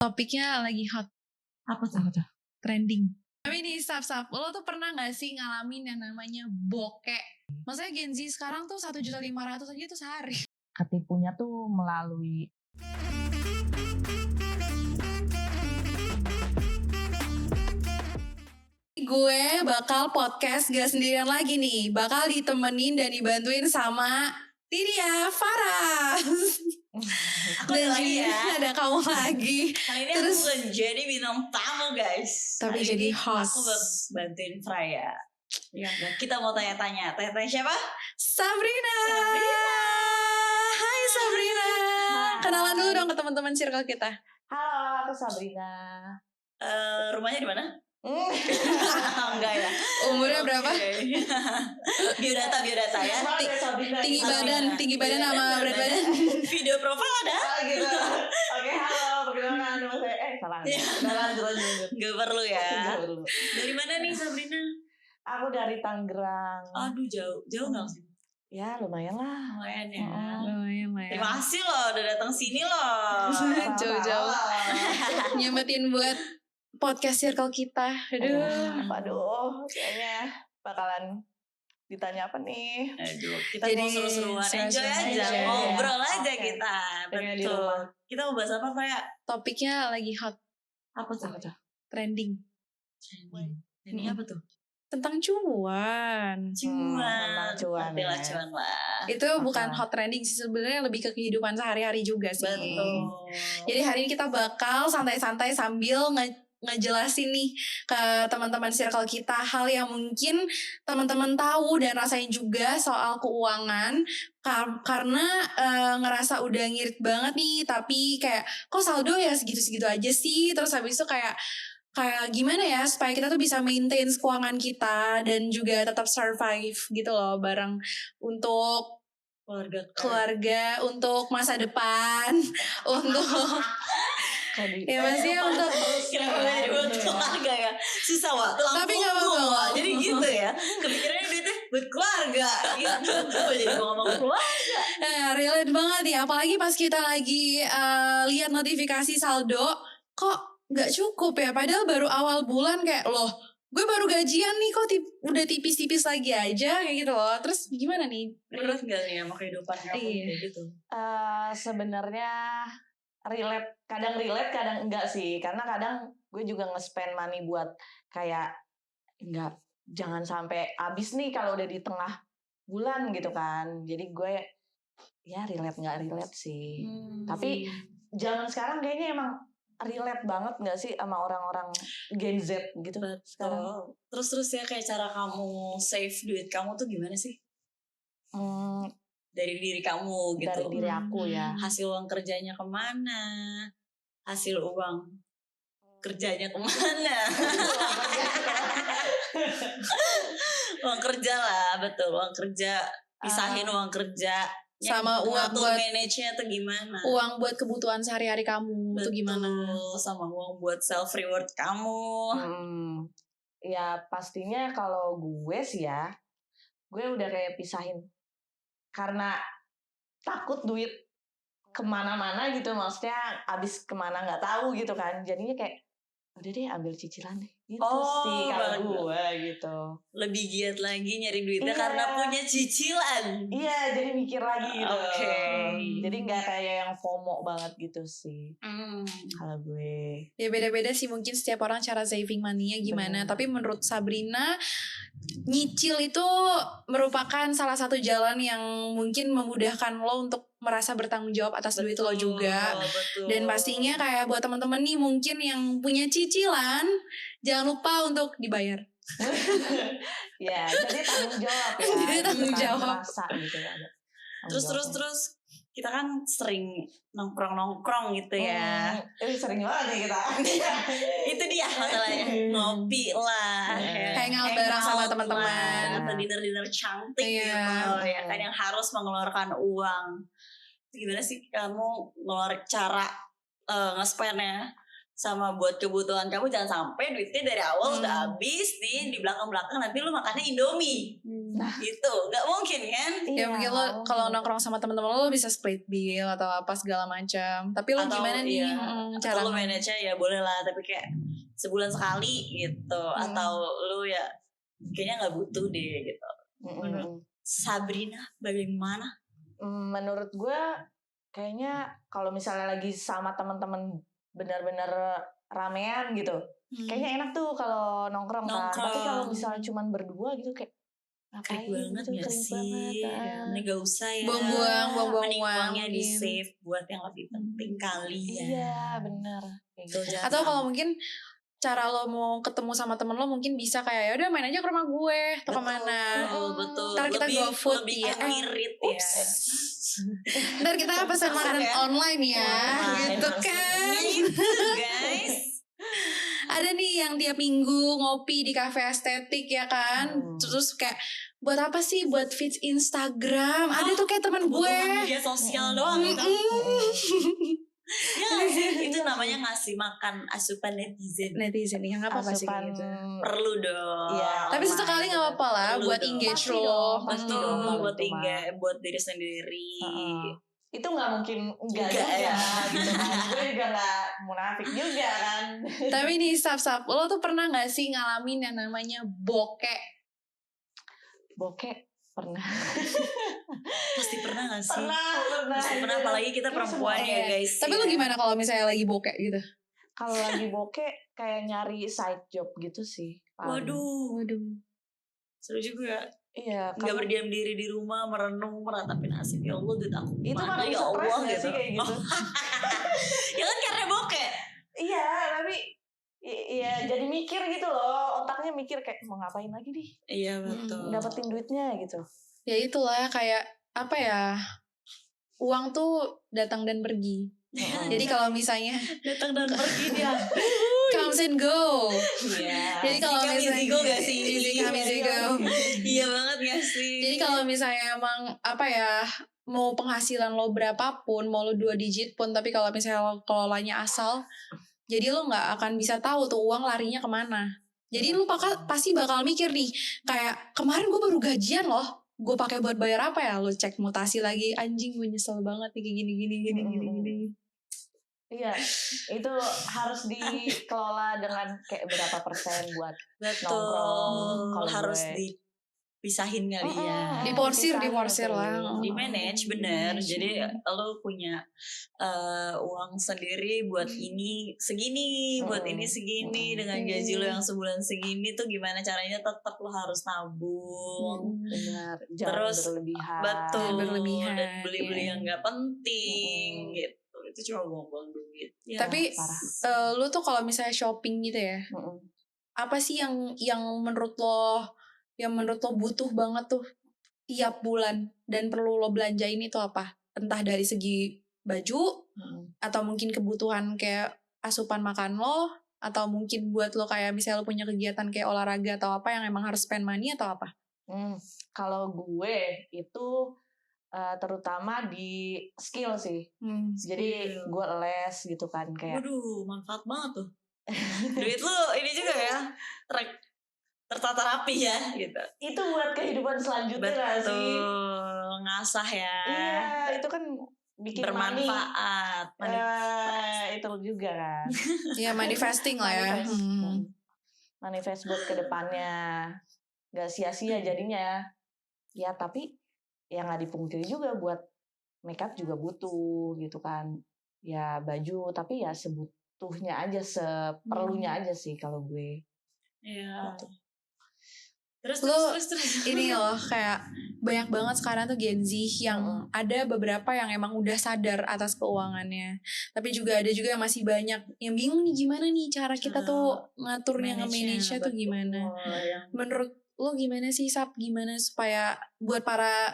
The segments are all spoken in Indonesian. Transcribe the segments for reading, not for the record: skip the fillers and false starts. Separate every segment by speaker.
Speaker 1: Topiknya lagi hot.
Speaker 2: Apa tuh?
Speaker 1: Trending. Tapi nih Saf, lo tuh pernah gak sih ngalamin yang namanya bokek? Maksudnya Gen Z sekarang tuh 1.500.000 aja tuh sehari.
Speaker 2: Ketipunya tuh melalui
Speaker 1: Gue bakal podcast gak sendirian lagi nih. Bakal ditemenin dan dibantuin sama Tidia, Farah.
Speaker 3: Aku ada lagi ya.
Speaker 1: Ada kamu lagi.
Speaker 3: Kali ini
Speaker 1: Terus,
Speaker 3: aku bukan jadi bintang tamu guys.
Speaker 1: tapi
Speaker 3: Hari
Speaker 1: jadi
Speaker 3: ini
Speaker 1: host.
Speaker 3: Aku bantuin Freya. Ya, kita mau tanya-tanya. Tanya-tanya siapa?
Speaker 1: Sabrina. Hai Sabrina.
Speaker 2: Hai.
Speaker 1: Kenalan dulu dong ke teman-teman circle kita.
Speaker 2: halo, aku Sabrina.
Speaker 3: Rumahnya di mana? Enggak ya.
Speaker 1: Umurnya berapa?
Speaker 3: biodata ya.
Speaker 1: Tinggi badan sama berat badan.
Speaker 3: Video profil ada?
Speaker 2: Gitu. Oke, halo, perkenalkan nama saya. Salah. Lanjut.
Speaker 3: Gak perlu ya.
Speaker 2: Nggak perlu.
Speaker 3: Dari mana nih Sabrina?
Speaker 2: Aku dari Tangerang.
Speaker 3: Aduh jauh nggak sih?
Speaker 2: Ya lumayan lah.
Speaker 3: Lumayan ya.
Speaker 1: Lumayan lah ya.
Speaker 3: Terima kasih loh udah datang sini loh.
Speaker 1: Jauh-jauh. Nyempetin buat podcast circle kita.
Speaker 2: Aduh, kayaknya bakalan ditanya apa nih?
Speaker 3: Aduh, kita
Speaker 1: Jadi,
Speaker 3: mau seru-seruan, enjoy
Speaker 1: seru-seruan
Speaker 3: aja,
Speaker 1: aja.
Speaker 3: ngobrol aja
Speaker 2: Oke.
Speaker 3: kita.
Speaker 2: Pengen di
Speaker 3: Betul.
Speaker 2: rumah.
Speaker 3: Kita mau bahas apa, Freya?
Speaker 1: Topiknya lagi hot.
Speaker 3: Apa tuh?
Speaker 1: Trending.
Speaker 3: Ini apa tuh?
Speaker 1: Tentang cuan.
Speaker 2: tentang cuan,
Speaker 3: Pastilah
Speaker 2: ya.
Speaker 3: cuan lah.
Speaker 1: Itu bukan hot trending sih. Sebenarnya lebih ke kehidupan sehari-hari juga sih.
Speaker 3: Betul.
Speaker 1: Jadi hari ini kita bakal santai-santai sambil ngejelasin nih ke teman-teman circle kita hal yang mungkin teman-teman tahu dan rasain juga soal keuangan karena ngerasa udah ngirit banget nih, tapi kayak kok saldo ya segitu-segitu aja sih. Terus habis itu kayak gimana ya supaya kita tuh bisa maintain keuangan kita dan juga tetap survive gitu loh bareng untuk keluarga, untuk masa depan, untuk ya maksudnya untuk
Speaker 3: Kenapa jadi buat keluarga ya? Susah wah, tulang
Speaker 1: Tapi nggak
Speaker 3: punggung,
Speaker 1: apa-apa.
Speaker 3: Wak. Jadi gitu ya. Kepikirannya duitnya buat keluarga. Gitu. Kenapa jadi ngomong keluarga?
Speaker 1: relate banget ya, apalagi pas kita lagi lihat notifikasi saldo kok nggak cukup ya, padahal baru awal bulan kayak loh gue baru gajian nih kok udah tipis-tipis lagi aja kayak gitu loh. Terus gimana nih?
Speaker 3: Menurut gak nih sama kehidupan kamu
Speaker 1: Iya.
Speaker 3: kayak gitu?
Speaker 2: Sebenarnya kadang relate, kadang enggak sih. Karena kadang gue juga nge-spend money buat kayak enggak, jangan sampai habis nih kalau udah di tengah bulan gitu kan. Jadi gue ya relate sih. Tapi zaman sekarang kayaknya emang relate banget nggak sih sama orang-orang Gen Z gitu sekarang.
Speaker 3: Terus ya kayak cara kamu save duit kamu tuh gimana sih? Dari diri kamu gitu.
Speaker 2: Dari diri aku ya.
Speaker 3: Hasil uang kerjanya kemana? Hasil uang kerjanya kemana? Uang kerja lah, betul. Uang kerja, pisahin uang kerja.
Speaker 1: Sama uang buat
Speaker 3: manage-nya tuh gimana?
Speaker 1: Uang buat kebutuhan sehari-hari kamu tuh gimana?
Speaker 3: Sama uang buat self reward kamu.
Speaker 2: Ya pastinya kalau gue sih ya, gue udah kayak pisahin. Karena takut duit kemana-mana gitu, maksudnya abis kemana nggak tahu gitu kan. Jadinya kayak udah deh ambil cicilan deh. Gitu sih kalau gue gitu.
Speaker 3: Lebih giat lagi nyari duitnya
Speaker 2: Iya.
Speaker 3: karena punya cicilan.
Speaker 2: Iya, jadi mikir lagi gitu.
Speaker 3: Oke.
Speaker 2: Jadi nggak kayak yang FOMO banget gitu sih. Kalau gue.
Speaker 1: Ya beda-beda sih mungkin setiap orang cara saving money-nya gimana.
Speaker 2: Bener.
Speaker 1: Tapi menurut Sabrina, nyicil itu merupakan salah satu jalan yang mungkin memudahkan lo untuk merasa bertanggung jawab atas duit lo juga.
Speaker 3: Betul.
Speaker 1: Dan pastinya kayak buat teman-teman nih mungkin yang punya cicilan, jangan lupa untuk dibayar.
Speaker 2: Ya, jadi tanggung jawab ya.
Speaker 1: Jadi tanggung
Speaker 2: Kita
Speaker 1: jawab.
Speaker 2: merasa gitu ya. ada tanggung jawabnya.
Speaker 3: Terus kita kan sering nongkrong gitu ya.
Speaker 2: Sering banget nih kita.
Speaker 3: Itu dia masalahnya. Ngopi lah.
Speaker 1: Hangout bareng sama
Speaker 3: Hangout
Speaker 1: teman-teman.
Speaker 3: lah, atau dinner cantik
Speaker 1: Iya.
Speaker 3: gitu. Ya kan yang harus mengeluarkan uang. Gimana sih kamu ngeluarin cara nge-spend-nya sama buat kebutuhan kamu, jangan sampai duitnya dari awal udah habis nih, di belakang-belakang nanti lu makannya Indomie. Gitu, nggak mungkin kan?
Speaker 1: Ya mungkin lo kalau nongkrong sama teman-teman lo bisa split bill atau apa segala macam. Tapi lo
Speaker 3: Atau,
Speaker 1: gimana nih
Speaker 3: iya,
Speaker 1: cara
Speaker 3: atau lu manage-nya ya boleh lah, tapi kayak sebulan sekali gitu. Atau lu ya kayaknya nggak butuh deh gitu. Menurut Sabrina bagaimana?
Speaker 2: Menurut gue kayaknya kalau misalnya lagi sama teman-teman benar-benar ramean gitu, kayaknya enak tuh kalau nongkrong kan. Tapi kalau misalnya cuman berdua gitu kayak ngapain
Speaker 3: Kering banget
Speaker 2: gitu,
Speaker 3: gak
Speaker 2: kering
Speaker 3: sih?
Speaker 2: banget.
Speaker 3: Mending gak usah ya.
Speaker 1: buang-buang
Speaker 3: Mending
Speaker 1: uang
Speaker 3: uangnya di
Speaker 1: mungkin.
Speaker 3: save buat yang lebih penting kali ya.
Speaker 2: Iya benar. Kayak
Speaker 3: Tuh,
Speaker 2: gitu.
Speaker 3: jangan
Speaker 1: Atau kalau
Speaker 3: sampai.
Speaker 1: mungkin cara lo mau ketemu sama temen lo mungkin bisa kayak ya udah main aja ke rumah gue atau kemana.
Speaker 3: Betul.
Speaker 1: Ntar kita
Speaker 3: lebih,
Speaker 1: go food
Speaker 3: lebih
Speaker 1: ya.
Speaker 3: irit ya.
Speaker 1: Ntar kita pesan makanan
Speaker 3: ya.
Speaker 1: online ya,
Speaker 3: Online,
Speaker 1: gitu kan.
Speaker 3: Gitu guys.
Speaker 1: Ada nih yang tiap minggu ngopi di kafe estetik ya kan. Terus kayak buat apa sih? Buat feeds Instagram. Ada tuh kayak teman gue.
Speaker 3: Kebutuhan media sosial doang. Ya nggak sih? Itu namanya ngasih makan asupan netizen.
Speaker 1: Netizen yang apa sih kayak gitu.
Speaker 3: Perlu dong.
Speaker 2: Iya.
Speaker 1: Tapi sesekali nggak apa-apa lah
Speaker 3: Perlu
Speaker 1: buat
Speaker 3: dong.
Speaker 1: engage
Speaker 2: Pasti
Speaker 1: lo.
Speaker 2: dong, pasti
Speaker 3: Betul,
Speaker 2: dong,
Speaker 3: buat
Speaker 2: itu mah.
Speaker 3: buat diri sendiri.
Speaker 2: Itu nggak mungkin enggak
Speaker 3: Enggak,
Speaker 2: juga
Speaker 3: ya.
Speaker 2: gitu kan. Gue juga nggak munafik juga kan.
Speaker 1: Tapi nih Sap, lo tuh pernah gak sih ngalamin yang namanya bokeh?
Speaker 2: Bokeh pernah.
Speaker 3: Pasti pernah gak sih?
Speaker 2: Pernah.
Speaker 3: Pasti pernah, apalagi kita perempuan ya guys.
Speaker 1: Tapi lo gimana kalau misalnya lagi bokeh gitu?
Speaker 2: Kalau lagi bokeh kayak nyari side job gitu sih. paling.
Speaker 3: Waduh. Seru juga.
Speaker 2: Iya.
Speaker 3: Gak berdiam diri di rumah, merenung, meratapi nasib. Ya Allah, duit aku
Speaker 2: Itu
Speaker 3: mana
Speaker 2: paling
Speaker 3: ya
Speaker 2: stres
Speaker 3: Allah
Speaker 2: gak
Speaker 3: gitu.
Speaker 2: sih kayak gitu?
Speaker 3: Ya kan karena bokeh.
Speaker 2: Iya, tapi iya jadi mikir gitu loh. Otaknya mikir kayak mau ngapain lagi nih?
Speaker 3: Iya betul.
Speaker 2: Dapetin duitnya gitu.
Speaker 1: Ya itulah kayak apa ya? Uang tuh datang dan pergi. Jadi kalau misalnya
Speaker 3: Datang dan pergi dia.
Speaker 1: comes and go.
Speaker 3: Iya.
Speaker 1: Jadi kalau
Speaker 3: Easy come,
Speaker 1: misalnya
Speaker 3: easy go gak sih?
Speaker 1: Easy come, easy go.
Speaker 3: Iya banget gak sih?
Speaker 1: Jadi kalau misalnya emang apa ya, mau penghasilan lo berapapun, mau lo 2 digit pun, tapi kalau misalnya lo kelolanya asal, jadi lo nggak akan bisa tahu tuh uang larinya kemana. Jadi lo pasti bakal mikir nih, kayak kemarin gue baru gajian loh, gue pakai buat bayar apa ya? Lo cek mutasi lagi, anjing gue nyesel banget nih kayak gini.
Speaker 2: Iya, itu harus dikelola dengan kayak berapa persen buat
Speaker 3: betul.
Speaker 2: nongkrong. Kalau
Speaker 3: Harus
Speaker 2: gue.
Speaker 3: dipisahin kali ya.
Speaker 1: Diporsir
Speaker 2: Dipisahin,
Speaker 1: lah.
Speaker 3: Di manage bener.
Speaker 1: Manage.
Speaker 3: Jadi lo punya uang sendiri buat ini segini, buat ini segini, dengan gaji lo yang sebulan segini tuh gimana caranya tetap lo harus nabung.
Speaker 2: Benar, jangan
Speaker 3: Terus
Speaker 2: berlebihan.
Speaker 3: betul,
Speaker 1: berlebihan,
Speaker 3: dan beli-beli
Speaker 1: ya.
Speaker 3: yang nggak penting gitu. Itu cuma buang-buang duit. Ya,
Speaker 1: Tapi lo tuh kalau misalnya shopping gitu ya, apa sih yang menurut lo butuh banget tuh tiap bulan dan perlu lo belanjain itu apa? Entah dari segi baju atau mungkin kebutuhan kayak asupan makan lo, atau mungkin buat lo kayak misalnya lo punya kegiatan kayak olahraga atau apa yang emang harus spend money atau apa?
Speaker 2: Kalau gue itu terutama di skill sih. Jadi gue les gitu kan kayak.
Speaker 3: Waduh, manfaat banget tuh. Duit lu ini juga ya. Tertata rapi ya gitu.
Speaker 2: Itu buat kehidupan selanjutnya gak sih?
Speaker 3: Betul, ngasah ya.
Speaker 2: Iya, itu kan bikin
Speaker 3: bermanfaat.
Speaker 2: Itu juga kan.
Speaker 1: Iya, manifesting lah ya.
Speaker 2: Manifest buat kedepannya. Gak sia-sia jadinya. Ya tapi ya gak dipungkiri juga buat makeup juga butuh gitu kan. Ya baju tapi ya sebutuhnya aja, seperlunya aja sih kalau gue.
Speaker 3: Iya.
Speaker 2: Gitu.
Speaker 3: Terus.
Speaker 1: Ini loh kayak banyak banget sekarang tuh Gen Z yang ada beberapa yang emang udah sadar atas keuangannya. Tapi juga ada juga yang masih banyak yang bingung nih gimana nih cara kita tuh ngaturnya, nge-manage-nya tuh gimana. Menurut lo gimana sih Sap? Gimana supaya buat para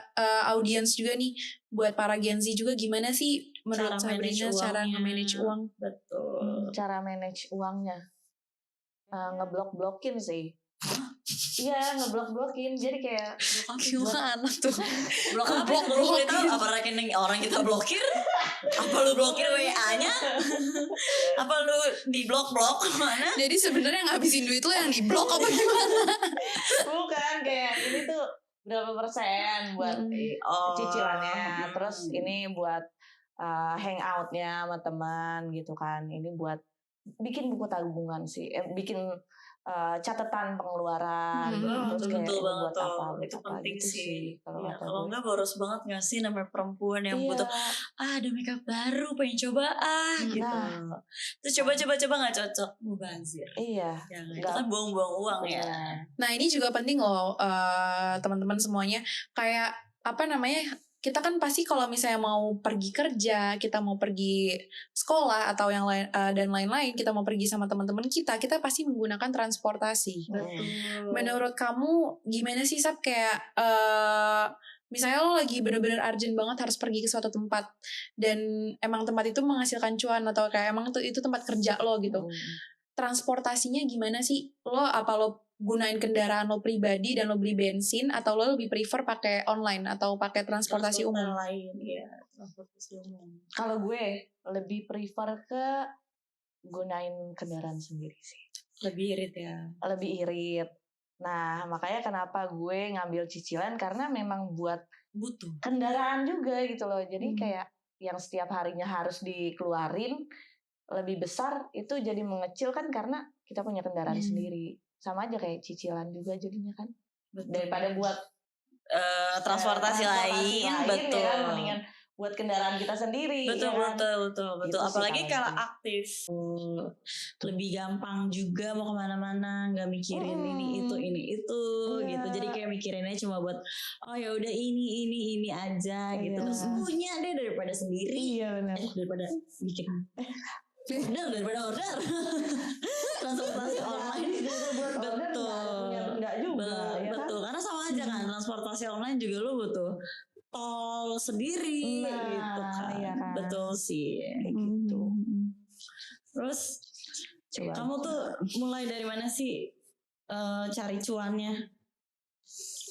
Speaker 1: audiens juga nih, buat para Gen Z juga gimana sih menurut Sabrina cara nge-manage uang?
Speaker 3: Betul.
Speaker 2: Cara manage uangnya ngeblok-blokin sih. Iya, ngeblok-blokin. Jadi kayak
Speaker 1: gimana tuh?
Speaker 3: Blok apa? Kalau boleh tahu apa rekening orang kita blokir? Apa lu blokir WA-nya? Apa lu di blok mana?
Speaker 1: Jadi sebenarnya ngabisin duit lo yang di blok apa gimana?
Speaker 2: Bukan, kayak ini tuh berapa persen buat cicilannya, terus ini buat hangoutnya sama teman gitu kan, ini buat bikin buku tabungan sih, bikin catatan pengeluaran, terus kayak
Speaker 3: Betul
Speaker 2: ini
Speaker 3: banget
Speaker 2: buat
Speaker 3: tuh.
Speaker 2: apa, buat
Speaker 3: Itu
Speaker 2: apa
Speaker 3: penting
Speaker 2: gitu
Speaker 3: sih.
Speaker 2: kalau
Speaker 3: Iya,
Speaker 2: kata
Speaker 3: kalau
Speaker 2: gue.
Speaker 3: enggak boros banget gak sih namanya perempuan yang
Speaker 2: Iya.
Speaker 3: butuh ada makeup baru pengen coba gitu. Terus coba nggak cocok mubazir.
Speaker 2: Iya.
Speaker 3: Jangan. Itu
Speaker 2: Nggak.
Speaker 3: kan buang-buang uang ya.
Speaker 1: Nah ini juga penting loh teman-teman semuanya. Kayak apa namanya, kita kan pasti kalau misalnya mau pergi kerja, kita mau pergi sekolah atau yang lain dan lain-lain, kita mau pergi sama teman-teman kita pasti menggunakan transportasi. Menurut kamu gimana sih Sab, kayak misalnya lo lagi bener-bener urgent banget harus pergi ke suatu tempat dan emang tempat itu menghasilkan cuan atau kayak emang itu tempat kerja lo gitu. Transportasinya gimana sih? Apa lo gunain kendaraan lo pribadi dan lo beli bensin, atau lo lebih prefer pakai online atau pakai transportasi umum?
Speaker 3: Lain, ya, transportasi umum.
Speaker 2: Kalau gue lebih prefer ke gunain kendaraan sendiri sih.
Speaker 3: Lebih irit ya.
Speaker 2: Lebih irit. Nah, makanya kenapa gue ngambil cicilan, karena memang buat
Speaker 3: butuh
Speaker 2: kendaraan juga gitu loh. Jadi kayak yang setiap harinya harus dikeluarin lebih besar, itu jadi mengecil kan karena kita punya kendaraan sendiri. Sama aja kayak cicilan juga jadinya kan.
Speaker 3: Betul.
Speaker 2: Daripada buat
Speaker 3: transportasi lain, betul.
Speaker 2: Ya kan, mendingan buat kendaraan kita sendiri.
Speaker 3: Betul,
Speaker 2: ya kan?
Speaker 3: betul.
Speaker 2: Gitu
Speaker 3: Apalagi
Speaker 2: sih
Speaker 3: kalau
Speaker 2: itu.
Speaker 3: aktif, lebih gampang juga mau kemana-mana, nggak mikirin ini itu
Speaker 2: Iya.
Speaker 3: gitu. Jadi kayak mikirinnya cuma buat ya udah ini aja gitu. Terus punya deh daripada sendiri.
Speaker 2: Iya benar.
Speaker 3: Daripada bikin daripada order. Transportasi online betul.
Speaker 2: Enggak juga. Ya kan?
Speaker 3: Betul, karena sama aja kan, transportasi online juga lu butuh tol sendiri gitu kan.
Speaker 2: Iya kan.
Speaker 3: Betul sih.
Speaker 2: Gitu.
Speaker 3: Terus kamu tuh mulai dari mana sih cari cuannya?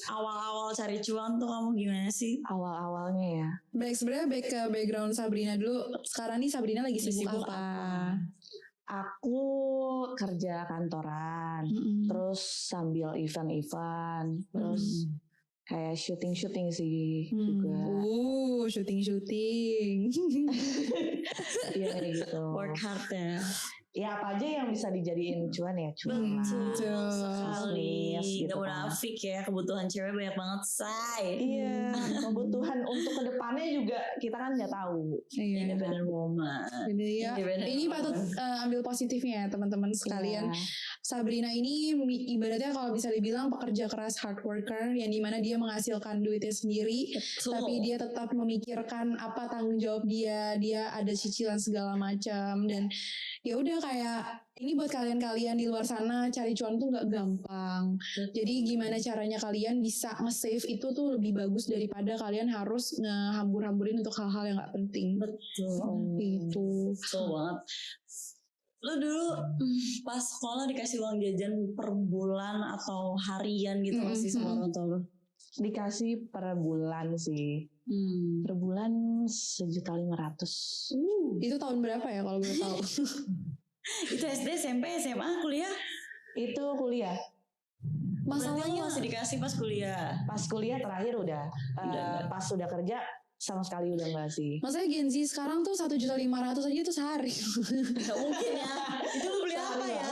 Speaker 3: Awal-awal cari cuan tuh kamu gimana sih?
Speaker 2: Awal-awalnya ya.
Speaker 1: Sebenarnya back ke background Sabrina dulu. Sekarang nih Sabrina lagi sibuk apa?
Speaker 2: Aku kerja kantoran, terus sambil event-event, terus kayak syuting sih juga.
Speaker 1: Syuting.
Speaker 2: Iya kayak gitu.
Speaker 3: Work hard ya.
Speaker 2: Ya apa aja yang bisa dijadiin cuan ya cuan.
Speaker 3: Betul sekali.
Speaker 2: Gitu
Speaker 3: Gak
Speaker 2: kan.
Speaker 3: munafik ya, kebutuhan cewek banyak banget say.
Speaker 2: Iya, kebutuhan untuk kedepannya juga kita kan nggak tahu.
Speaker 1: Iya.
Speaker 3: Independent woman.
Speaker 1: Jadi ya, ini patut ambil positifnya ya teman-teman sekalian. Sabrina ini ibaratnya kalau bisa dibilang pekerja keras, hard worker, yang dimana dia menghasilkan duitnya sendiri.
Speaker 3: Betul.
Speaker 1: Tapi dia tetap memikirkan apa tanggung jawab dia ada cicilan segala macam, dan ya udah kayak ini buat kalian-kalian di luar sana, cari cuan tuh nggak gampang. Jadi gimana caranya kalian bisa nge-save itu tuh lebih bagus daripada kalian harus ngehambur-hamburin untuk hal-hal yang nggak penting.
Speaker 3: Betul.
Speaker 1: Gitu.
Speaker 3: Betul banget. Lu dulu pas sekolah dikasih uang jajan per bulan atau harian gitu nggak sih sama orang tua lu?
Speaker 2: Dikasih per bulan sih. Per bulan 1.500.000.
Speaker 1: Itu tahun berapa ya kalau boleh tahu?
Speaker 3: Itu SD, SMP, SMA, kuliah?
Speaker 2: Itu kuliah.
Speaker 3: Masalahnya masih dikasih pas kuliah.
Speaker 2: Pas kuliah terakhir udah. Pas sudah kerja sama sekali udah enggak sih.
Speaker 1: Maksudnya Gen Z sekarang tuh 1.500.000 aja tuh sehari.
Speaker 3: Gak mungkin ya. Itu lu beli apa ya?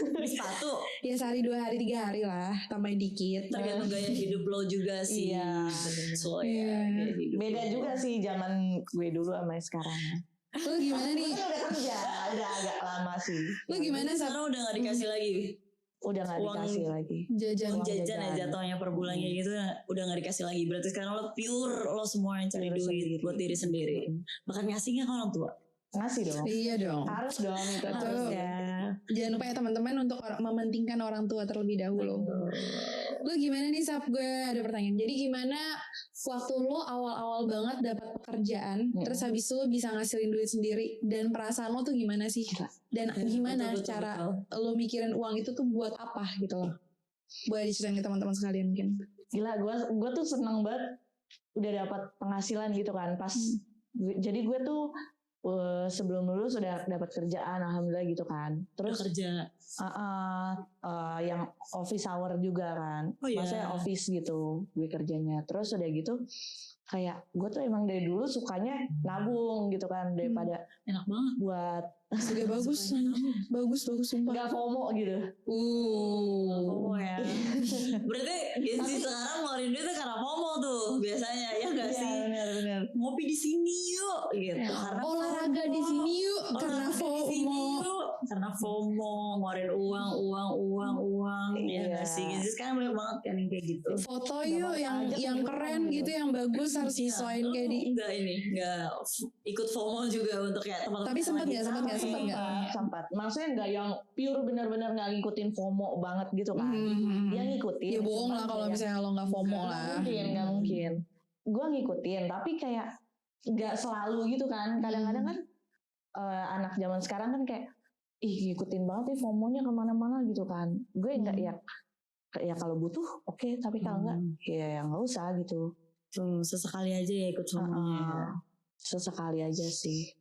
Speaker 3: Beli sepatu?
Speaker 1: Ya sehari, 2 hari, 3 hari lah, tambahin dikit.
Speaker 3: Tergantung gaya hidup lo juga sih.
Speaker 2: Iya.
Speaker 3: So ya.
Speaker 2: Beda juga sih zaman gue dulu sama sekarang.
Speaker 1: Lu gimana nih?
Speaker 2: Udah kerja, udah agak lama sih.
Speaker 1: Lu gimana
Speaker 3: sekarang udah gak dikasih lagi?
Speaker 2: Udah gak dikasih lagi.
Speaker 3: Uang jajan ya jatuhnya per bulannya gitu udah gak dikasih lagi. Berarti sekarang lo pure, lo semua yang cari duit buat diri sendiri. Bahkan ngasih gak ke orang tua?
Speaker 2: Ngasih dong.
Speaker 1: Iya dong.
Speaker 2: Harus dong itu.
Speaker 1: Harus
Speaker 2: ya.
Speaker 1: Jangan lupa ya teman-teman untuk mementingkan orang tua terlebih dahulu. Lu gimana nih Sab? Gue ada pertanyaan. Jadi gimana waktu lu awal-awal banget dapat pekerjaan, terus habis itu bisa ngasilin duit sendiri, dan perasaan lo tuh gimana sih? Dan gimana cara lo mikirin uang itu tuh buat apa gitu loh? Boleh diceritain ke teman-teman sekalian mungkin.
Speaker 2: Gila, gue tuh seneng banget udah dapat penghasilan gitu kan. Pas Jadi gue tuh sebelum lulus sudah dapat kerjaan, alhamdulillah gitu kan.
Speaker 3: Udah
Speaker 2: Terus
Speaker 3: kerja.
Speaker 2: yang office hour juga kan.
Speaker 3: Oh, iya.
Speaker 2: Maksudnya office gitu gue kerjanya. Terus udah gitu kayak gue tuh emang dari dulu sukanya nabung gitu kan, daripada
Speaker 3: Enak banget.
Speaker 2: buat
Speaker 1: Juga bagus. Bagus sumpah.
Speaker 2: nggak FOMO gitu.
Speaker 3: FOMO ya. Berarti Gen Z sekarang ngeluarin duit tuh karena FOMO tuh biasanya, ya nggak sih?
Speaker 2: Benar.
Speaker 3: Ngopi di sini yuk gitu. Karena
Speaker 1: Olahraga di sini yuk karena
Speaker 3: olahraga di sini
Speaker 1: FOMO.
Speaker 3: yuk. Karena FOMO, ngeluarin uang. Ya nggak sih? Gen Z sekarang banyak banget kan yang kayak gitu.
Speaker 1: Foto yuk yang
Speaker 2: aja
Speaker 1: yang
Speaker 2: ikut
Speaker 1: keren
Speaker 2: FOMO
Speaker 1: gitu, yang bagus harus disesuaiin kayak di.
Speaker 3: Enggak ikut FOMO juga untuk kayak teman-teman.
Speaker 1: Tapi sempat
Speaker 3: yang
Speaker 1: nggak?
Speaker 3: lagi
Speaker 1: Sempat nggak?
Speaker 2: Sempat. Maksudnya nggak yang pure benar-benar nggak ngikutin FOMO banget gitu kan. Dia ngikutin.
Speaker 1: Ya bohong
Speaker 2: cuman
Speaker 1: lah kalau
Speaker 2: kayak-
Speaker 1: misalnya lo nggak FOMO lah.
Speaker 2: Nggak mungkin. Gue ngikutin, tapi kayak nggak selalu gitu kan. Kadang-kadang kan anak zaman sekarang kan kayak ngikutin banget nih FOMO-nya kemana-mana gitu kan. Gue nggak ya kalau butuh oke, tapi kalau nggak ya nggak usah gitu.
Speaker 3: Tuh, sesekali aja ya ikut FOMO-nya.
Speaker 2: Sesekali aja sih.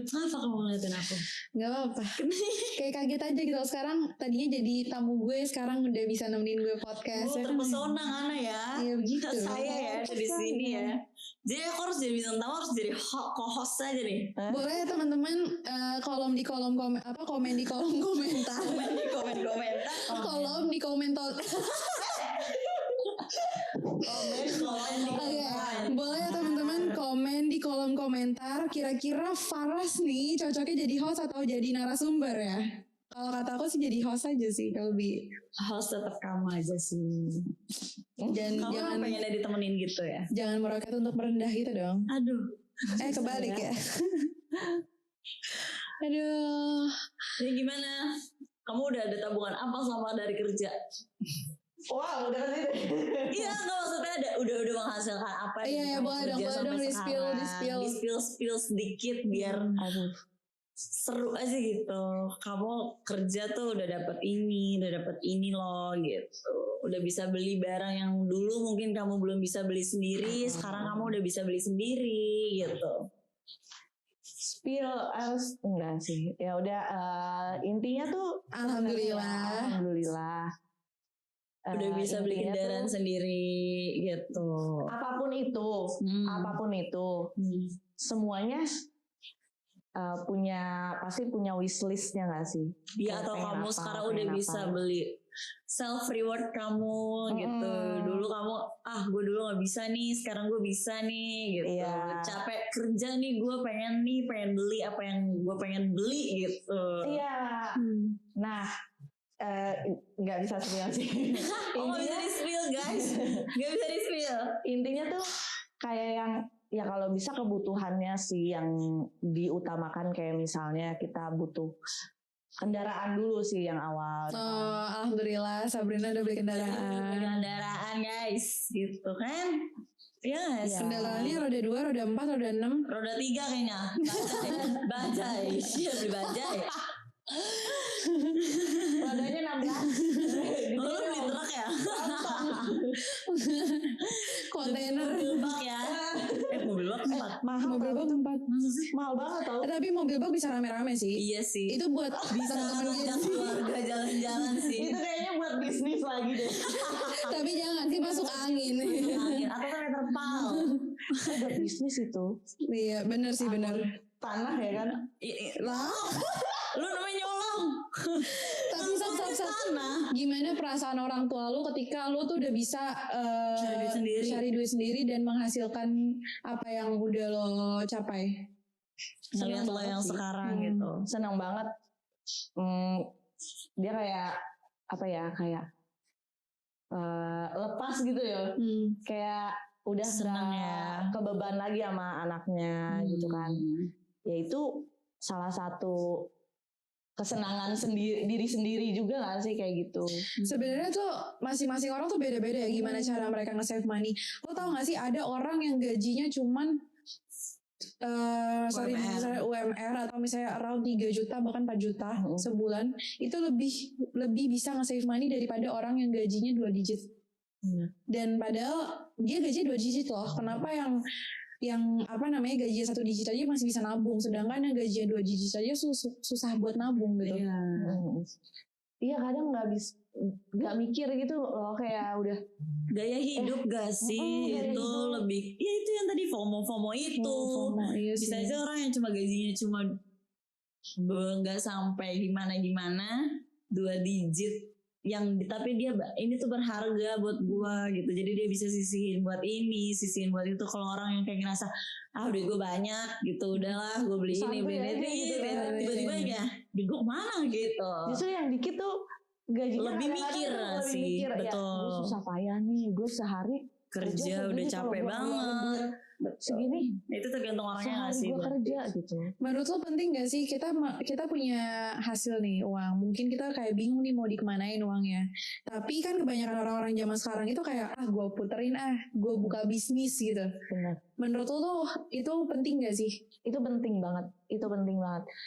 Speaker 3: Kenapa kamu ngeliatin aku?
Speaker 1: Gak apa-apa. Kayak kaget aja gitu. Sekarang tadinya jadi tamu gue, sekarang udah bisa nemenin gue podcast. Ya kan?
Speaker 3: Terpesona Ana ya.
Speaker 1: Iya begitu.
Speaker 3: Saya ya ada di sini ya. Jadi aku harus jadi bintang tamu, harus jadi co-host aja nih.
Speaker 1: Boleh ya teman-teman komen di kolom komentar.
Speaker 3: Komen di komen-komentar.
Speaker 1: Kolom di komentar. Oke, boleh ya teman-teman komen di kolom komentar. Kira-kira Faras nih cocoknya jadi host atau jadi narasumber ya? Kalau kata aku sih jadi host aja sih, lebih.
Speaker 3: Host tetap kamu aja sih.
Speaker 1: Dan
Speaker 3: Kamu
Speaker 1: jangan
Speaker 3: pengennya ditemenin gitu ya?
Speaker 1: jangan meroket untuk merendah gitu dong.
Speaker 3: Aduh.
Speaker 1: Kebalik ya. Aduh.
Speaker 3: Jadi gimana? Kamu udah ada tabungan apa selama dari kerja?
Speaker 2: Wah, udah sih.
Speaker 3: Iya, nggak maksudnya udah menghasilkan apa?
Speaker 1: Iya,
Speaker 3: yang
Speaker 1: iya,
Speaker 3: kamu
Speaker 1: boleh dong,
Speaker 3: kerja
Speaker 1: boleh
Speaker 3: sampai
Speaker 1: dong, di-spill,
Speaker 3: sekarang. Di-spill sedikit biar seru aja gitu. Kamu kerja tuh udah dapet ini loh gitu. Udah bisa beli barang yang dulu mungkin kamu belum bisa beli sendiri, sekarang kamu udah bisa beli sendiri gitu.
Speaker 2: Spill harus enggak sih. Ya udah intinya tuh
Speaker 1: Alhamdulillah.
Speaker 3: Udah bisa beli
Speaker 2: intinya
Speaker 3: kendaraan
Speaker 2: tuh,
Speaker 3: sendiri gitu.
Speaker 2: apapun itu semuanya pasti punya wishlistnya nggak sih?
Speaker 3: Iya, atau
Speaker 2: Pengen
Speaker 3: kamu
Speaker 2: apa,
Speaker 3: sekarang udah
Speaker 2: pengen
Speaker 3: bisa
Speaker 2: apa.
Speaker 3: beli self reward kamu gitu. Dulu kamu gue dulu nggak bisa nih, sekarang gue bisa nih gitu.
Speaker 2: Iya.
Speaker 3: Capek kerja nih, gue pengen beli apa yang gue pengen beli gitu.
Speaker 2: Iya. Nah, nggak bisa spill sih.
Speaker 3: Oh, nggak bisa di spill guys, nggak bisa di spill.
Speaker 2: Intinya tuh kayak yang ya kalau bisa kebutuhannya sih yang diutamakan, kayak misalnya kita butuh kendaraan dulu sih yang awal.
Speaker 1: Alhamdulillah Sabrina udah beli kendaraan.
Speaker 3: Kendaraan guys, gitu kan? Yes.
Speaker 2: Iya.
Speaker 1: Kendaraannya roda 2, roda 4, roda 6.
Speaker 3: Roda 3 kayaknya. Bajai. Iya, beli bajai.
Speaker 2: Rodanya 16.
Speaker 3: Oh, lu beli truk ya?
Speaker 1: Kontainer.
Speaker 3: Mobil bak ya? Mobil bak 4.
Speaker 2: Mahal,
Speaker 1: Mobil bak 4.
Speaker 3: Masa sih?
Speaker 2: mahal banget tau.
Speaker 1: Tapi mobil bak bisa rame-rame sih.
Speaker 3: Iya sih.
Speaker 1: Itu buat
Speaker 3: bisa
Speaker 1: teman-teman
Speaker 3: ngajak
Speaker 1: Gen Z.
Speaker 3: keluarga jalan-jalan sih.
Speaker 2: Itu kayaknya buat bisnis lagi deh.
Speaker 1: Tapi jangan sih masuk angin.
Speaker 3: Angin atau kan terpal.
Speaker 2: Buat bisnis itu.
Speaker 1: Iya, benar sih benar.
Speaker 2: Tanah ya kan.
Speaker 1: Lah,
Speaker 3: Lu namanya nyolong.
Speaker 1: tapi satu
Speaker 3: Tanah.
Speaker 1: gimana perasaan orang tua lu ketika lu tuh udah bisa cari duit sendiri dan menghasilkan apa yang udah lo capai?
Speaker 3: Ngeliat lo yang sekarang gitu.
Speaker 2: Senang banget. Dia kayak apa ya, kayak lepas gitu ya. Kayak udah
Speaker 3: Senang
Speaker 2: nggak
Speaker 3: ya.
Speaker 2: kebeban lagi sama anaknya gitu kan. Ya itu salah satu kesenangan diri sendiri juga gak sih kayak gitu.
Speaker 1: Sebenarnya tuh masing-masing orang tuh beda-beda ya gimana cara mereka nge-save money. Lo tau gak sih ada orang yang gajinya cuman misalnya UMR atau misalnya around 3 juta bahkan 4 juta sebulan, itu lebih bisa nge-save money daripada orang yang gajinya 2 digit. Dan padahal dia gaji 2 digit loh. Kenapa yang gaji 1 digit aja masih bisa nabung, sedangkan yang gaji 2 digit aja susah buat nabung gitu.
Speaker 2: Iya kadang nggak mikir gitu loh, kayak udah
Speaker 3: Gaya hidup gak sih?
Speaker 2: gaya
Speaker 3: Itu
Speaker 2: hidup.
Speaker 3: lebih, ya itu yang tadi FOMO itu.
Speaker 1: Iya
Speaker 3: Bisa
Speaker 1: sih.
Speaker 3: aja orang yang cuma gajinya cuma nggak sampai gimana 2 digit yang tapi dia ini tuh berharga buat gua gitu, jadi dia bisa sisihin buat ini, sisihin buat itu. Kalau orang yang kayak ngerasa duit gua banyak gitu, udahlah gua beli ini
Speaker 2: Santuy
Speaker 3: beli
Speaker 2: aja
Speaker 3: ini
Speaker 2: gitu
Speaker 3: gitu,
Speaker 2: kan.
Speaker 3: tiba-tiba ya duit gua kemana gitu.
Speaker 2: Justru yang dikit tuh gajinya
Speaker 3: Lebih
Speaker 2: kadang-kadang
Speaker 3: mikir
Speaker 2: tuh lebih
Speaker 3: sih,
Speaker 2: mikir, ya
Speaker 3: betul.
Speaker 2: gue susah payah nih, gue sehari
Speaker 3: Kerja
Speaker 2: segini,
Speaker 3: udah
Speaker 2: kalau
Speaker 3: capek
Speaker 2: gua ngeluarin
Speaker 3: banget.
Speaker 2: duit segini
Speaker 3: Itu tergantung orangnya nggak
Speaker 2: sehari
Speaker 3: sih.
Speaker 2: gue kerja gitu.
Speaker 1: Menurut lo penting gak sih kita punya hasil nih uang, mungkin kita kayak bingung nih mau dikemanain uangnya, tapi kan kebanyakan orang-orang zaman sekarang itu kayak gue puterin gue buka bisnis gitu.
Speaker 2: Benar.
Speaker 1: Menurut lo tuh itu penting gak sih?
Speaker 2: Itu penting banget.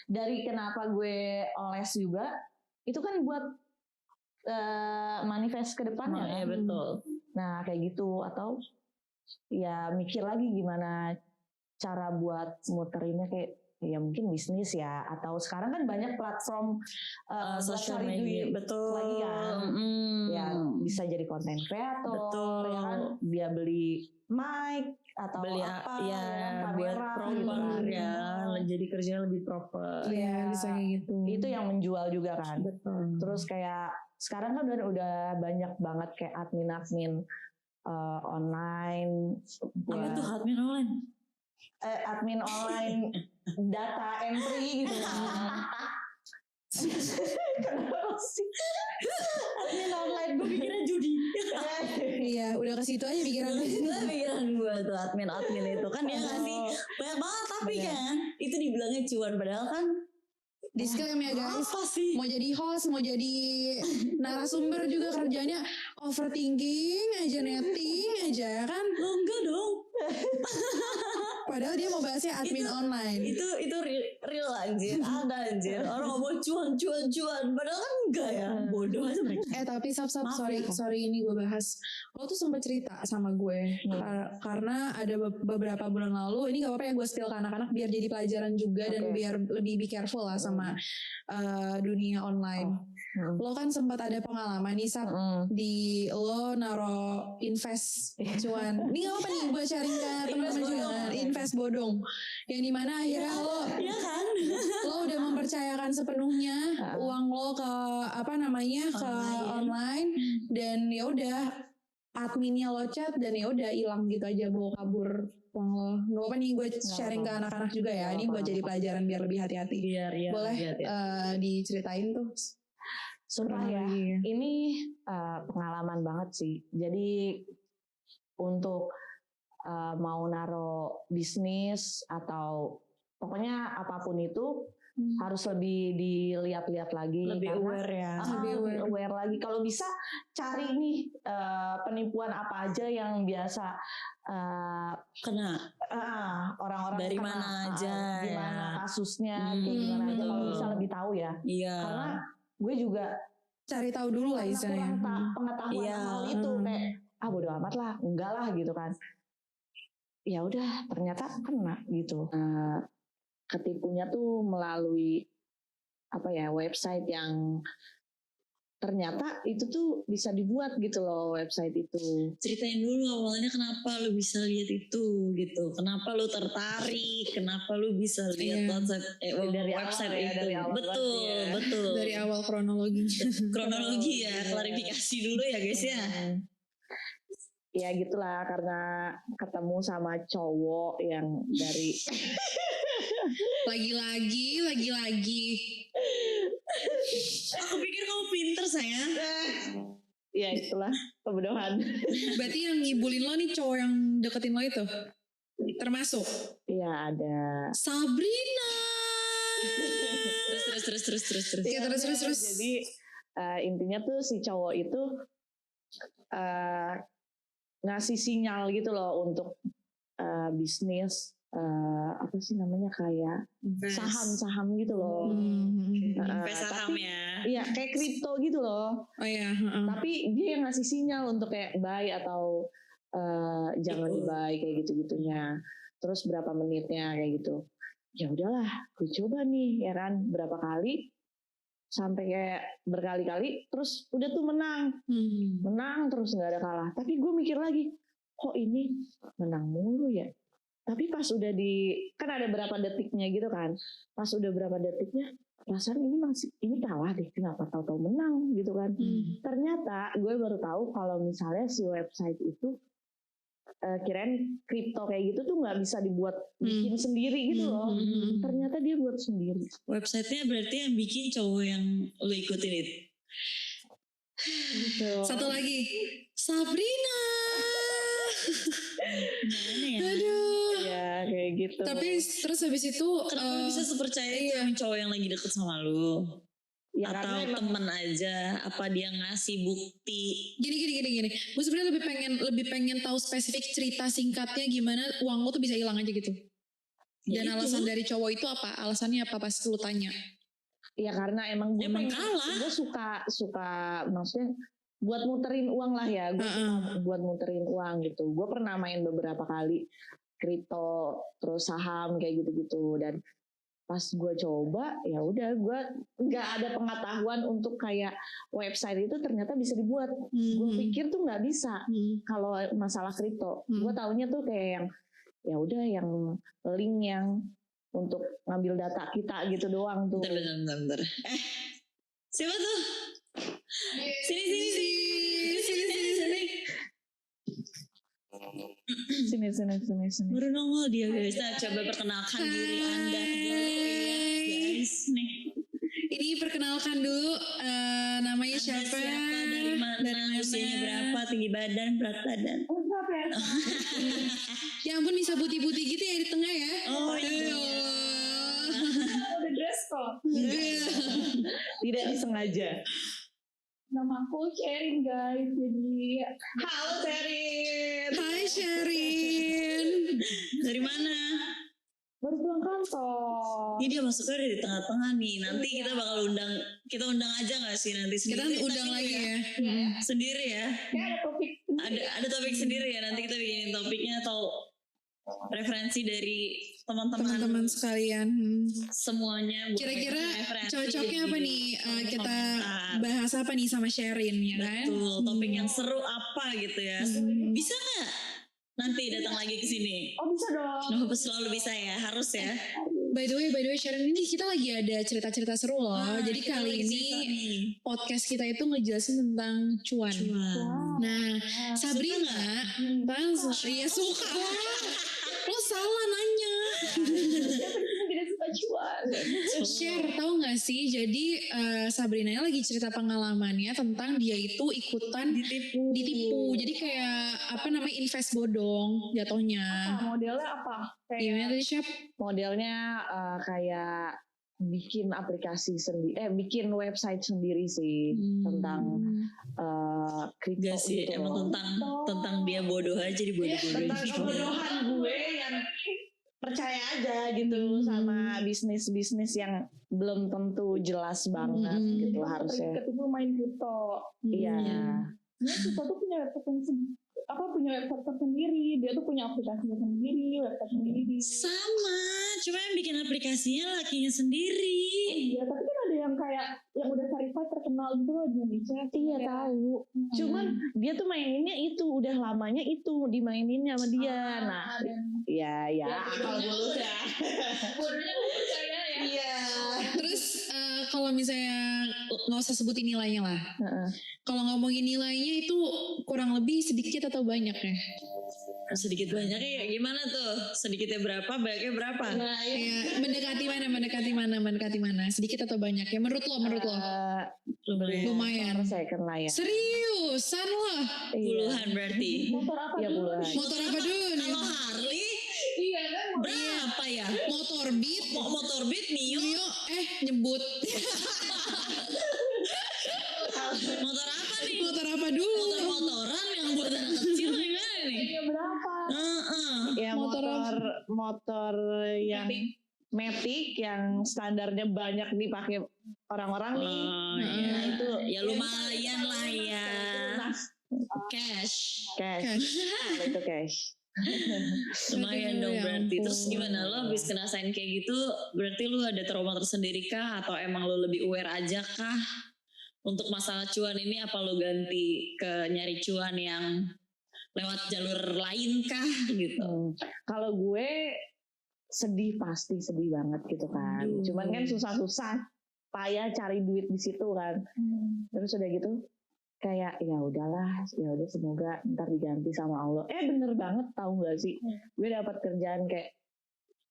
Speaker 2: Dari kenapa gue les juga itu kan buat manifest ke depannya
Speaker 3: Ya
Speaker 2: kan.
Speaker 3: betul.
Speaker 2: Nah kayak gitu, atau ya mikir lagi gimana cara buat muterinnya, kayak ya mungkin bisnis ya, atau sekarang kan banyak platform buat
Speaker 3: Social
Speaker 2: cari
Speaker 3: media
Speaker 2: duit
Speaker 3: betul.
Speaker 2: lagi kan. Ya bisa jadi content creator,
Speaker 3: Betul.
Speaker 2: ya kan, dia beli mic atau
Speaker 3: Beli
Speaker 2: apa
Speaker 3: ya buat
Speaker 2: kamera
Speaker 3: proper
Speaker 2: gitu kan.
Speaker 3: ya, jadi kerjanya lebih proper.
Speaker 1: Iya bisa kayak gitu.
Speaker 2: Itu yang menjual juga kan.
Speaker 1: Betul.
Speaker 2: Terus kayak sekarang kan udah banyak banget kayak admin online
Speaker 3: Apa tuh
Speaker 2: buat
Speaker 3: admin online?
Speaker 2: admin online data entry gitu kan. Kenapa sih? Admin online,
Speaker 3: Gue pikirnya judi.
Speaker 1: Iya udah ke situ aja pikiran lo.
Speaker 3: Pikiran gue tuh admin itu kan dia ngasih banyak banget, tapi kan itu dibilangnya cuan, padahal kan
Speaker 1: Disclaimer ya guys,
Speaker 3: apa sih?
Speaker 1: mau jadi host, mau jadi narasumber juga kerjanya overthinking aja, netting aja ya kan.
Speaker 3: Lo enggak dong.
Speaker 1: Padahal dia mau bahasnya admin online.
Speaker 3: Itu real anjir, ada anjir. Orang ngomong cuan, padahal kan enggak ya. Bodoh aja mereka.
Speaker 1: Tapi
Speaker 3: Maaf
Speaker 1: sorry ini gue bahas. Lo tuh sempat cerita sama gue karena ada beberapa bulan lalu, ini gak apa-apa ya gue spill ke anak-anak biar jadi pelajaran juga dan biar lebih be careful lah sama dunia online. Lo kan sempat ada pengalaman nih Sab, di lo naro invest cuan. Ini gak apa nih gue sharing ke teman-teman juga kan, invest bodong. Yang dimana akhirnya lo
Speaker 3: Iya kan?
Speaker 1: lo udah mempercayakan sepenuhnya uang lo ke ke online dan ya udah adminnya lo chat dan ya udah hilang gitu aja, bawa kabur uang lo. Gak apa nih gue sharing ke anak-anak juga ya, ini buat jadi pelajaran biar lebih hati-hati.
Speaker 3: Biar ya.
Speaker 1: Boleh diceritain tuh.
Speaker 2: Sumpah ya, ini pengalaman banget sih. Jadi untuk mau naro bisnis atau pokoknya apapun itu harus lebih dilihat-lihat lagi,
Speaker 3: Lebih aware ya.
Speaker 2: Lebih aware lagi. Kalau bisa cari nih penipuan apa aja yang biasa
Speaker 3: Kena
Speaker 2: orang-orang
Speaker 3: dari
Speaker 2: kena,
Speaker 3: mana aja
Speaker 2: gimana
Speaker 3: ya.
Speaker 2: kasusnya, kayak gimana aja, kalau bisa lebih tahu ya.
Speaker 3: Iya.
Speaker 2: Karena gue juga
Speaker 1: cari tahu dulu lah istilahnya.
Speaker 2: Pengetahuan hal itu kayak bodo amat lah, enggak lah gitu kan. Ya udah ternyata kena gitu. Ketipunya tuh melalui website yang ternyata itu tuh bisa dibuat gitu loh, website itu.
Speaker 3: Ceritain dulu awalnya kenapa lu bisa lihat itu gitu. Kenapa lu tertarik? Kenapa lu bisa lihat
Speaker 2: Dari
Speaker 3: website
Speaker 2: awal ya,
Speaker 3: itu?
Speaker 2: dari awal
Speaker 3: Betul.
Speaker 1: Dari awal kronologi.
Speaker 3: Ya, klarifikasi dulu ya guys ya.
Speaker 2: Ya gitulah, karena ketemu sama cowok yang dari
Speaker 1: lagi.
Speaker 3: Aku pikir kamu pinter sayang.
Speaker 2: ya itulah kebodohan.
Speaker 1: Berarti yang ngibulin lo nih cowok yang deketin lo itu termasuk?
Speaker 2: Iya ada.
Speaker 1: Sabrina.
Speaker 3: Terus.
Speaker 1: Ya, terus.
Speaker 2: Jadi intinya tuh si cowok itu ngasih sinyal gitu loh untuk bisnis apa sih namanya kayak saham-saham gitu loh.
Speaker 3: Invest saham
Speaker 2: Tapi
Speaker 3: ya.
Speaker 2: iya kayak kripto gitu loh.
Speaker 1: Oh iya.
Speaker 2: Tapi dia yang ngasih sinyal untuk kayak buy atau jangan
Speaker 3: Gitu.
Speaker 2: buy kayak gitu-gitunya. Terus berapa menitnya kayak gitu. Ya udahlah, gue coba nih ya kan berapa kali sampai kayak berkali-kali terus udah tuh menang terus nggak ada kalah. Tapi gue mikir lagi, kok ini menang mulu ya. Tapi pas udah kan ada berapa detiknya gitu kan. Pas udah berapa detiknya perasaan ini kalah deh, kenapa tahu-tahu menang gitu kan. Ternyata gue baru tahu kalau misalnya si website itu kirain kripto kayak gitu tuh nggak bisa dibuat bikin sendiri gitu loh. Ternyata dia buat sendiri.
Speaker 3: Websitenya berarti yang bikin cowok yang lo ikutin itu.
Speaker 2: Gitu.
Speaker 1: Satu lagi, Sabrina.
Speaker 3: Gimana ya?
Speaker 1: Aduh.
Speaker 2: Ya kayak gitu.
Speaker 1: Tapi terus habis itu
Speaker 3: Kenapa lo bisa sepercaya itu
Speaker 1: iya.
Speaker 3: sama cowok yang lagi deket sama lo?
Speaker 2: Ya,
Speaker 3: Atau
Speaker 2: karena emang
Speaker 3: temen aja? Apa dia ngasih bukti?
Speaker 1: gini. Gue sebenarnya lebih pengen tahu spesifik cerita singkatnya gimana uang lo tuh bisa hilang aja gitu.
Speaker 3: Ya
Speaker 1: Dan
Speaker 3: itu.
Speaker 1: alasan dari cowok itu apa? Alasannya apa pas lu tanya?
Speaker 2: ya karena emang
Speaker 3: kalah.
Speaker 2: gue suka maksudnya buat muterin uang lah ya. Gue suka buat muterin uang gitu. Gue pernah main beberapa kali kripto terus saham kayak gitu-gitu dan pas gue coba ya udah gue nggak ada pengetahuan untuk kayak website itu ternyata bisa dibuat. Gue pikir tuh nggak bisa kalau masalah kripto. Gue taunya tuh kayak yang ya udah yang link yang untuk ngambil data kita gitu doang tuh.
Speaker 3: Bentar. Siapa tuh? Sini.
Speaker 2: Sini.
Speaker 3: Baru nongol dia guys. Nah, coba perkenalkan diri Anda dulu ya guys. Nih.
Speaker 1: Ini perkenalkan dulu namanya
Speaker 3: Anda
Speaker 1: siapa?
Speaker 3: Dari mana? Usianya berapa? Tinggi badan, berat badan.
Speaker 1: Ya ampun bisa putih-putih gitu ya di tengah ya.
Speaker 3: Oh iya.
Speaker 2: Udah dress code.
Speaker 1: Iya.
Speaker 2: Tidak disengaja.
Speaker 4: Nama aku Sherin guys. Jadi
Speaker 2: Halo Sherin.
Speaker 1: Hai Sherin.
Speaker 3: Dari mana?
Speaker 4: baru pulang kantor.
Speaker 3: Ini dia masuknya di tengah-tengah nih. Nanti kita bakal kita undang aja nggak sih nanti
Speaker 1: Kita
Speaker 3: sendiri?
Speaker 1: undang lagi ya.
Speaker 3: Sendiri ya.
Speaker 4: Kayak ada topik.
Speaker 3: Ada topik sendiri ya. Nanti kita bikinin topiknya atau referensi dari teman-teman
Speaker 1: Teman-teman sekalian.
Speaker 3: semuanya. buat
Speaker 1: Kira-kira
Speaker 3: referensi
Speaker 1: cocoknya apa
Speaker 3: di
Speaker 1: nih
Speaker 3: kolom
Speaker 1: kita
Speaker 3: komentar.
Speaker 1: bahas apa nih sama Sherin ya kan?
Speaker 3: Betul, topik yang seru apa gitu ya. Bisa nggak nanti datang lagi ke sini?
Speaker 4: Oh bisa dong.
Speaker 3: No, selalu bisa ya, harus ya.
Speaker 1: By the way Sherin, ini kita lagi ada cerita-cerita seru loh.
Speaker 3: Wah,
Speaker 1: Jadi
Speaker 3: kita
Speaker 1: kali
Speaker 3: lagi
Speaker 1: ini
Speaker 3: cerita nih.
Speaker 1: podcast kita itu ngejelasin tentang cuan.
Speaker 3: Cuan.
Speaker 1: Nah, Sabrina, iya suka. Lo salah nanya.
Speaker 4: Tidak suka cuan.
Speaker 1: Share, tahu nggak sih? Jadi Sabrina lagi cerita pengalamannya tentang dia itu ikutan ditipu. Jadi kayak apa namanya invest bodong jatuhnya.
Speaker 4: Modelnya apa?
Speaker 1: Gimana tadi Syap?
Speaker 2: Modelnya kayak bikin aplikasi sendiri, bikin website sendiri sih tentang kripto
Speaker 3: Gak sih,
Speaker 2: gitu
Speaker 3: emang
Speaker 2: loh.
Speaker 3: tentang dia bodoh aja dibodoh-bodohin.
Speaker 2: Tentang kebodohan gue yang percaya aja gitu sama bisnis-bisnis yang belum tentu jelas banget gitu harusnya.
Speaker 4: Ketipu main kripto.
Speaker 2: Iya.
Speaker 4: Dia kripto tuh punya website punya website tersendiri. Dia tuh punya aplikasinya sendiri, website sendiri.
Speaker 3: Sama, cuma yang bikin aplikasinya lakinya sendiri.
Speaker 4: Iya, tapi kan ada yang kayak yang udah verified terkenal gitu loh di Indonesia.
Speaker 2: Iya tahu. Cuman dia tuh maininnya itu udah lamanya itu dimaininnya sama dia. Nah, ya kalau lulus ya.
Speaker 4: Bodohnya gak percaya ya.
Speaker 2: Iya.
Speaker 1: Terus kalau misalnya nggak usah sebutin nilainya lah. Kalau ngomongin nilainya itu kurang lebih sedikit atau banyak ya?
Speaker 3: Sedikit banyaknya ya gimana tuh? Sedikitnya berapa, banyaknya berapa?
Speaker 4: Nah,
Speaker 1: Ya, mendekati mana? Sedikit atau banyak ya? Menurut lo? Lumayan.
Speaker 2: Second lah ya.
Speaker 1: Seriusan loh?
Speaker 3: Puluhan berarti.
Speaker 4: motor apa
Speaker 2: Iya
Speaker 4: dulu?
Speaker 2: puluhan.
Speaker 1: Motor apa dulu nih?
Speaker 3: Kalau Harley
Speaker 4: Iya kan?
Speaker 3: berapa ya?
Speaker 1: Motor Beat?
Speaker 3: Motor Beat Mio.
Speaker 1: Nyebut.
Speaker 3: Motor apa nih?
Speaker 1: Motor apa dulu?
Speaker 3: Motor-motoran yang buat anak kecil gimana nih?
Speaker 4: Iya berapa?
Speaker 2: Ya
Speaker 1: Motor
Speaker 4: motor yang Matic yang standarnya banyak dipakai orang-orang nih.
Speaker 3: iya.
Speaker 4: Nah, itu
Speaker 3: Ya lumayan lah ya. Cash.
Speaker 4: cash. Kalau itu cash.
Speaker 3: Lumayan
Speaker 1: Aduh,
Speaker 3: dong
Speaker 1: ya
Speaker 3: berarti. Terus
Speaker 1: ampun.
Speaker 3: gimana lo habis kerasain kayak gitu? Berarti lo ada trauma tersendiri kah? Atau emang lo lebih aware aja kah? Untuk masalah cuan ini apa lo ganti ke nyari cuan yang lewat jalur lain kah gitu?
Speaker 4: Kalau gue sedih, pasti sedih banget gitu kan.
Speaker 3: Aduh.
Speaker 4: Cuman kan susah-susah payah cari duit di situ kan. Terus udah gitu kayak ya udahlah, ya udah semoga ntar diganti sama Allah. Bener banget, tahu nggak sih? Gue dapat kerjaan kayak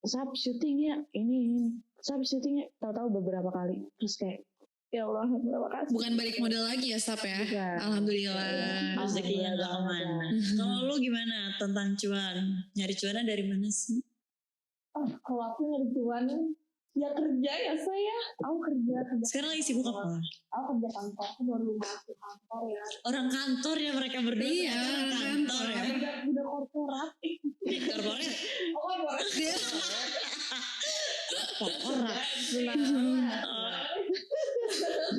Speaker 4: sub syutingnya ini sub syutingnya, tahu-tahu beberapa kali. Terus kayak ya Allah, terima kasih.
Speaker 1: Bukan balik modal lagi ya, Sap ya?
Speaker 4: Bukan.
Speaker 1: Alhamdulillah.
Speaker 3: Rezekinya nggak aman. Kalau lo gimana tentang cuan? Nyari cuannya dari mana sih?
Speaker 4: Kalau aku nyari cuan ya kerja ya saya. Aku kerja.
Speaker 3: Sekarang lagi sibuk apa?
Speaker 4: Aku kerja kantor, aku baru masuk kantor ya.
Speaker 3: Orang kantor ya mereka berdua.
Speaker 1: Iya,
Speaker 3: orang kantor ya.
Speaker 4: Udah korporat.
Speaker 3: Korporat.
Speaker 4: Oh, korporat.
Speaker 3: Korporat.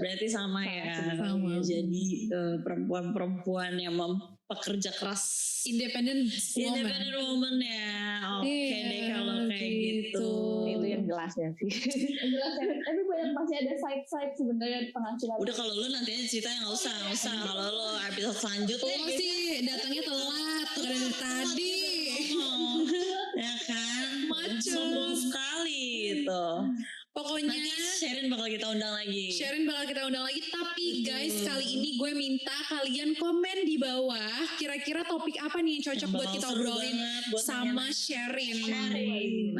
Speaker 3: Berarti sama ya.
Speaker 1: Sama.
Speaker 3: Jadi perempuan-perempuan yang pekerja keras.
Speaker 1: Independent woman.
Speaker 3: Independent woman ya. Oke
Speaker 1: Iya,
Speaker 3: deh kalau kayak gitu.
Speaker 4: Itu yang jelasnya sih. Jelasnya. Tapi banyak masih ada side sebenarnya penghasilan.
Speaker 3: Udah kalau lu nanti aja ceritanya nggak usah. Kalau lo episode selanjutnya
Speaker 1: Lo sih datangnya telat tuh dari tadi.
Speaker 3: ya kan
Speaker 1: Macem.
Speaker 3: sombong sekali gitu.
Speaker 1: Pokoknya
Speaker 3: Nanti Sherin bakal kita undang lagi.
Speaker 1: Sherin bakal kita undang lagi. Tapi guys, kali ini gue minta kalian komen di bawah kira-kira topik apa nih yang cocok buat
Speaker 3: Bakal
Speaker 1: kita
Speaker 3: seru
Speaker 1: obrolin
Speaker 3: banget buat
Speaker 1: sama Sherin.
Speaker 3: Sherin.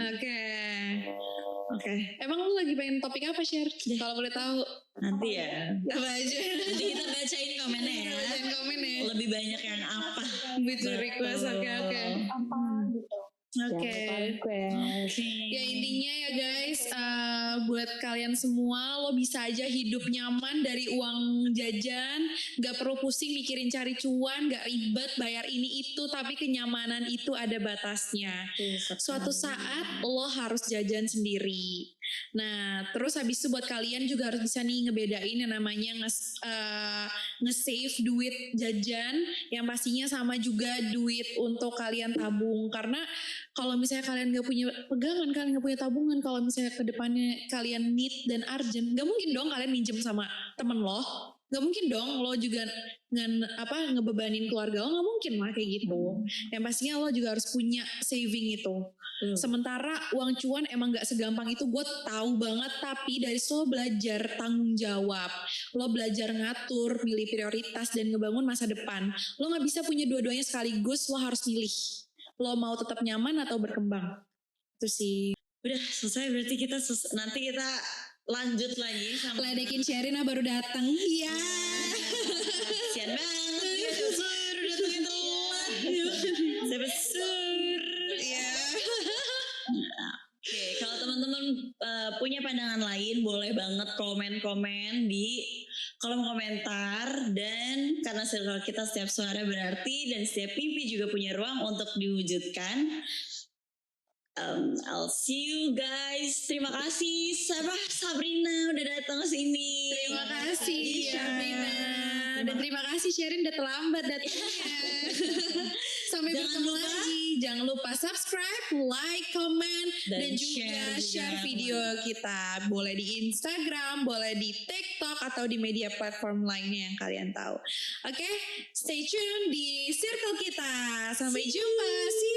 Speaker 1: Oke. Emang lu lagi pengen topik apa, Sher? Kalau boleh tahu.
Speaker 3: nanti ya.
Speaker 1: Apa aja?
Speaker 3: Nanti kita bacain komennya ya.
Speaker 1: Bacain komen ya.
Speaker 3: Lebih banyak yang apa?
Speaker 1: With request, oke.
Speaker 4: Apa gitu.
Speaker 1: Oke. Ya intinya ya guys, buat kalian semua lo bisa aja hidup nyaman dari uang jajan, gak perlu pusing mikirin cari cuan, gak ribet bayar ini itu, tapi kenyamanan itu ada batasnya. Suatu saat lo harus jajan sendiri. Nah terus habis itu buat kalian juga harus bisa nih ngebedain yang namanya nge-save duit jajan yang pastinya sama juga duit untuk kalian tabung, karena kalau misalnya kalian gak punya pegangan, kalian gak punya tabungan, kalau misalnya ke depannya kalian need dan urgent, gak mungkin dong kalian minjem sama temen lo, gak mungkin dong lo juga ngebebanin keluarga lo, gak mungkin lah kayak gitu. Yang pastinya lo juga harus punya saving itu. Sementara uang cuan emang gak segampang itu, gue tahu banget, tapi dari lo belajar tanggung jawab, lo belajar ngatur, milih prioritas dan ngebangun masa depan. Lo gak bisa punya dua-duanya sekaligus, lo harus milih. Lo mau tetap nyaman atau berkembang. Itu sih.
Speaker 3: Udah selesai berarti kita nanti kita lanjut lagi sama
Speaker 1: Ledekin Sherina baru datang. Iya.
Speaker 3: Sian banget ya, sur datangnya telat. Saya besar.
Speaker 1: Iya.
Speaker 3: Oke, kalau teman-teman punya pandangan lain boleh banget komen-komen di kolom komentar. Dan karena circle kita setiap suara berarti dan setiap mimpi juga punya ruang untuk diwujudkan. I'll see you guys. Terima kasih Sabrina udah datang ke sini.
Speaker 1: Terima kasih
Speaker 3: Iya.
Speaker 1: Sherina. Dan terima kasih Sherin udah terlambat datangnya. Sampai bertemu lagi. Jangan lupa subscribe, like, comment, dan juga share video kita. Boleh di Instagram, boleh di TikTok, atau di media platform lainnya yang kalian tahu. Oke, stay tune di circle kita. Sampai jumpa. See you.